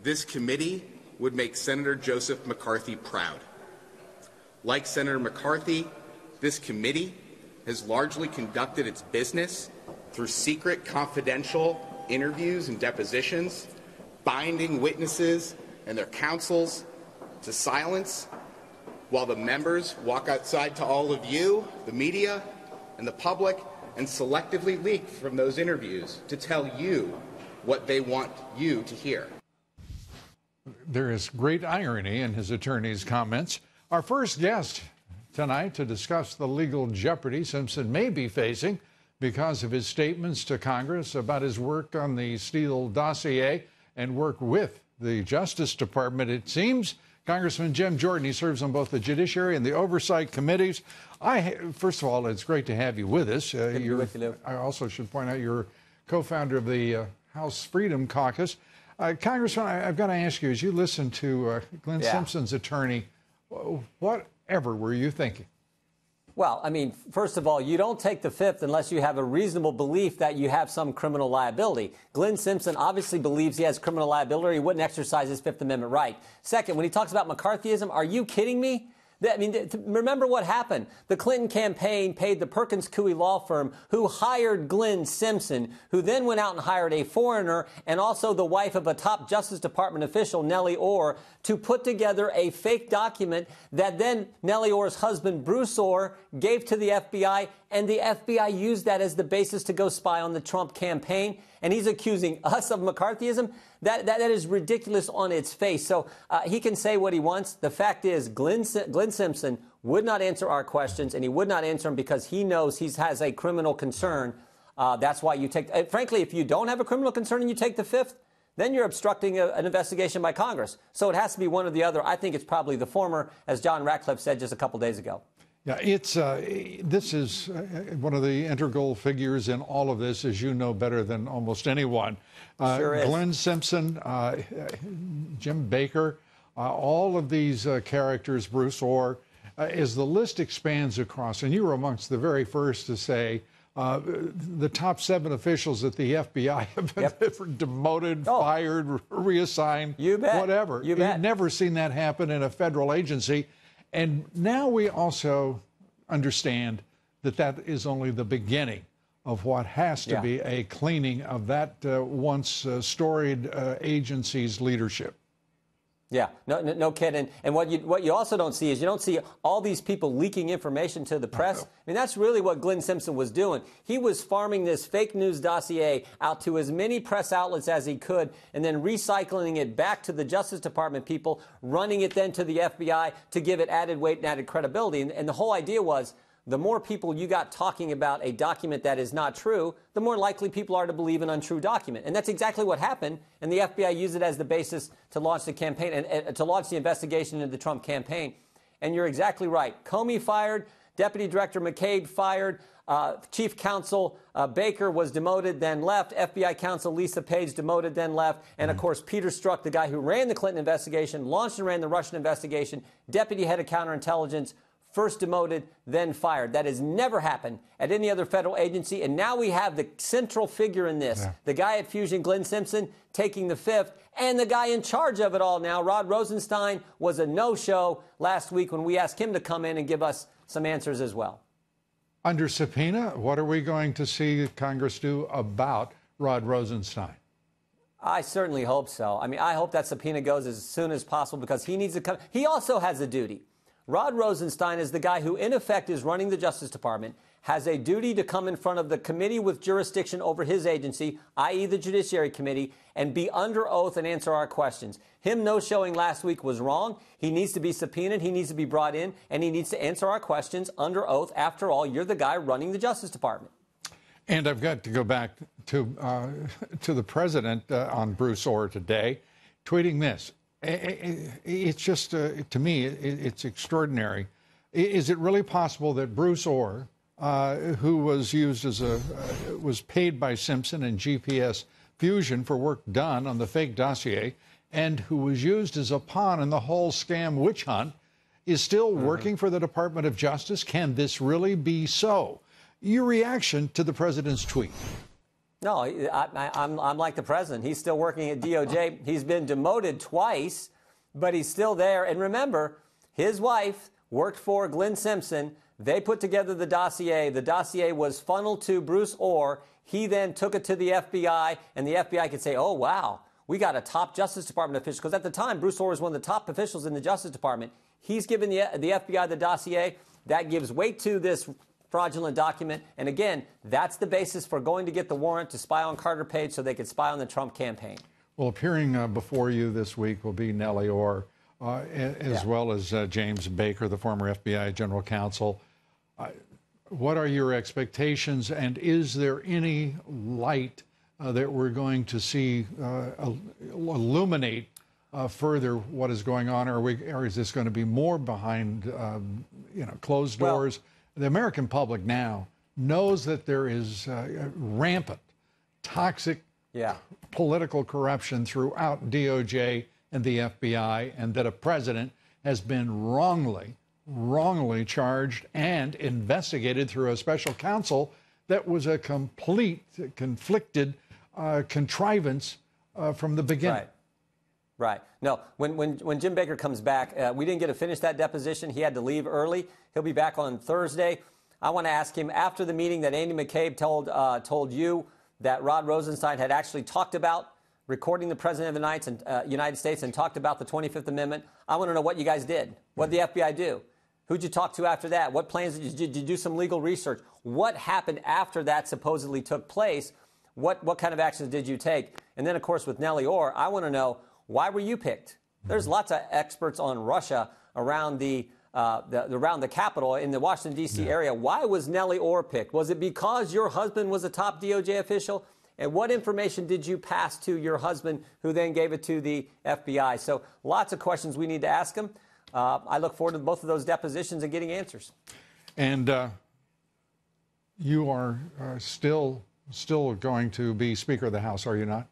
This committee would make Senator Joseph McCarthy proud. Like Senator McCarthy, this committee has largely conducted its business through secret, confidential interviews and depositions, binding witnesses and their counsels to silence, while the members walk outside to all of you, the media, and the public, and selectively leak from those interviews to tell you what they want you to hear. There is great irony in his attorney's comments. Our first guest tonight to discuss the legal jeopardy Simpson may be facing because of his statements to Congress about his work on the Steele dossier and work with the Justice Department, it seems. Congressman Jim Jordan, he serves on both the Judiciary and the Oversight Committees. First of all, it's great to have you with us. I also should point out you're co-founder of the House Freedom Caucus. Congressman, I've got to ask you, as you listen to Glenn Simpson's attorney, whatever were you thinking? Well, I mean, first of all, you don't take the Fifth unless you have a reasonable belief that you have some criminal liability. Glenn Simpson obviously believes he has criminal liability, or he wouldn't exercise his Fifth Amendment right. Second, when he talks about McCarthyism, are you kidding me? I mean, remember what happened. The Clinton campaign paid the Perkins Coie law firm who hired Glenn Simpson, who then went out and hired a foreigner and also the wife of a top Justice Department official, Nellie Orr, to put together a fake document that then Nellie Orr's husband, Bruce Orr, gave to the FBI, and the FBI used that as the basis to go spy on the Trump campaign. And he's accusing us of McCarthyism. That is ridiculous on its face. So he can say what he wants. The fact is, Glenn Simpson would not answer our questions, and he would not answer them because he knows he has a criminal concern. That's why you take, frankly, if you don't have a criminal concern and you take the Fifth, then you're obstructing an investigation by Congress. So it has to be one or the other. I think it's probably the former, as John Ratcliffe said just a couple days ago. Yeah, this is one of the integral figures in all of this, as you know better than almost anyone. Sure is. Glenn Simpson, Jim Baker, all of these characters, Bruce Orr, as the list expands across, and you were amongst the very first to say the top 7 officials at the FBI have been demoted, fired, reassigned, whatever. You bet. You've never seen that happen in a federal agency. And now we also understand that that is only the beginning of what has to be a cleaning of that once storied agency's leadership. Yeah, no kidding. And what you also don't see is you don't see all these people leaking information to the press. I mean, that's really what Glenn Simpson was doing. He was farming this fake news dossier out to as many press outlets as he could and then recycling it back to the Justice Department people, running it then to the FBI to give it added weight and added credibility. And the whole idea was, the more people you got talking about a document that is not true, the more likely people are to believe an untrue document. And that's exactly what happened. And the FBI used it as the basis to launch the campaign and to launch the investigation into the Trump campaign. And you're exactly right. Comey fired, Deputy Director McCabe fired, Chief Counsel Baker was demoted, then left. FBI Counsel Lisa Page demoted, then left. And, of course, Peter Strzok, the guy who ran the Clinton investigation, launched and ran the Russian investigation, Deputy Head of Counterintelligence, first demoted, then fired. That has never happened at any other federal agency. And now we have the central figure in this, the guy at Fusion, Glenn Simpson, taking the Fifth, and the guy in charge of it all now, Rod Rosenstein, was a no-show last week when we asked him to come in and give us some answers as well. Under subpoena, what are we going to see Congress do about Rod Rosenstein? I certainly hope so. I mean, I hope that subpoena goes as soon as possible because he needs to come. He also has a duty. Rod Rosenstein is the guy who, in effect, is running the Justice Department, has a duty to come in front of the committee with jurisdiction over his agency, i.e. the Judiciary Committee, and be under oath and answer our questions. Him no-showing last week was wrong. He needs to be subpoenaed. He needs to be brought in, and he needs to answer our questions under oath. After all, you're the guy running the Justice Department. And I've got to go back to the president on Bruce Orr today, tweeting this. It's just, to me, it's extraordinary. Is it really possible that Bruce Orr, who was used as was paid by Simpson and GPS Fusion for work done on the fake dossier, and who was used as a pawn in the whole scam witch hunt, is still working for the Department of Justice? Can this really be so? Your reaction to the president's tweet? No, I'm like the president. He's still working at DOJ. He's been demoted twice, but he's still there. And remember, his wife worked for Glenn Simpson. They put together the dossier. The dossier was funneled to Bruce Orr. He then took it to the FBI, and the FBI could say, oh, wow, we got a top Justice Department official. Because at the time, Bruce Orr was one of the top officials in the Justice Department. He's given the FBI the dossier. That gives weight to this fraudulent document. And again, that's the basis for going to get the warrant to spy on Carter Page so they could spy on the Trump campaign. Well, appearing before you this week will be Nellie Orr, as well as James Baker, the former FBI general counsel. What are your expectations, and is there any light that we're going to see illuminate further what is going on, or is this going to be more behind closed doors? Well, the American public now knows that there is rampant, toxic political corruption throughout DOJ and the FBI, and that a president has been wrongly charged and investigated through a special counsel that was a complete, conflicted contrivance from the beginning. Right. No, when Jim Baker comes back, we didn't get to finish that deposition. He had to leave early. He'll be back on Thursday. I want to ask him, after the meeting that Andy McCabe told you that Rod Rosenstein had actually talked about recording the President of the United States and talked about the 25th Amendment, I want to know what you guys did. What did the FBI do? Who'd you talk to after that? What plans did you do? Some legal research? What happened after that supposedly took place? What kind of actions did you take? And then, of course, with Nellie Orr, I want to know, why were you picked? There's lots of experts on Russia around the Capitol in the Washington, D.C. area. Why was Nellie Orr picked? Was it because your husband was a top DOJ official? And what information did you pass to your husband, who then gave it to the FBI? So lots of questions we need to ask him. I look forward to both of those depositions and getting answers. And you are still going to be Speaker of the House, are you not?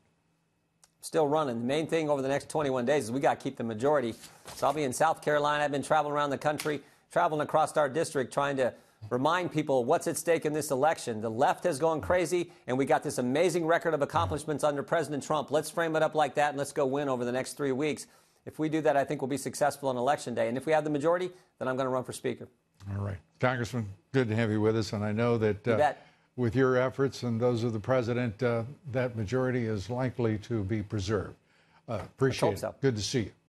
Still running. The main thing over the next 21 days is we got to keep the majority. So I'll be in South Carolina. I've been traveling around the country, traveling across our district, trying to remind people what's at stake in this election. The left has gone crazy, and we got this amazing record of accomplishments under President Trump. Let's frame it up like that, and let's go win over the next 3 weeks. If we do that, I think we'll be successful on Election Day. And if we have the majority, then I'm going to run for Speaker. All right. Congressman, good to have you with us. And I know that with your efforts and those of the president, that majority is likely to be preserved. Appreciate it. So. Good to see you.